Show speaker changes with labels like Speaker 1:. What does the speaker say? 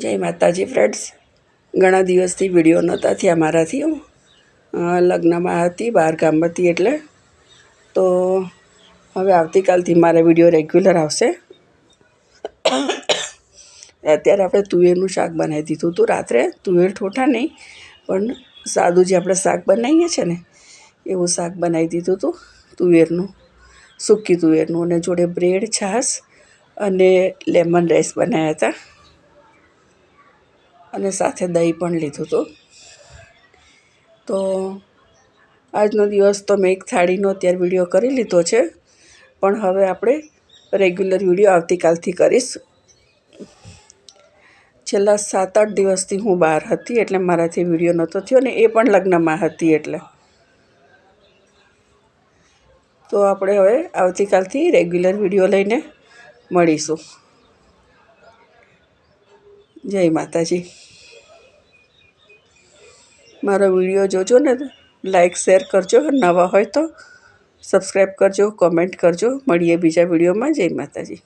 Speaker 1: જય માતાજી ફ્રેન્ડ્સ, ઘણા દિવસથી વિડીયો નહોતા થયા મારાથી. લગ્નમાં હતી, બહાર ગામ હતી, એટલે તો હવે આવતીકાલથી મારા વિડીયો રેગ્યુલર આવશે. અત્યારે આપણે તુવેરનું શાક બનાવી દીધું હતું રાત્રે. તુવેર ઠોઠા નહીં, પણ સાદું જે આપણે શાક બનાવીએ છીએ ને એવું શાક બનાવી દીધું હતું તુવેરનું, સૂકી તુવેરનું. અને જોડે બ્રેડ, છાશ અને લેમન રાઈસ બનાવ્યા હતા, અને સાથે દહીં પણ લીધું હતું. તો આજનો દિવસ તો મેં એક થાળીનો અત્યારે વિડીયો કરી લીધો છે, પણ હવે આપણે રેગ્યુલર વિડીયો આવતીકાલથી કરીશ. છેલ્લા 7-8 દિવસથી હું બહાર હતી, એટલે મારાથી વિડીયો નહોતો થયો, ને એ પણ લગ્નમાં હતી એટલે. તો આપણે હવે આવતીકાલથી રેગ્યુલર વિડીયો લઈને મળીશું. જય માતાજી. મારો વિડીયો જોજો ને, લાઈક શેર કરજો. નવા હોય તો સબસ્ક્રાઈબ કરજો, કોમેન્ટ કરજો. મળીએ બીજા વિડીયોમાં. જય માતાજી.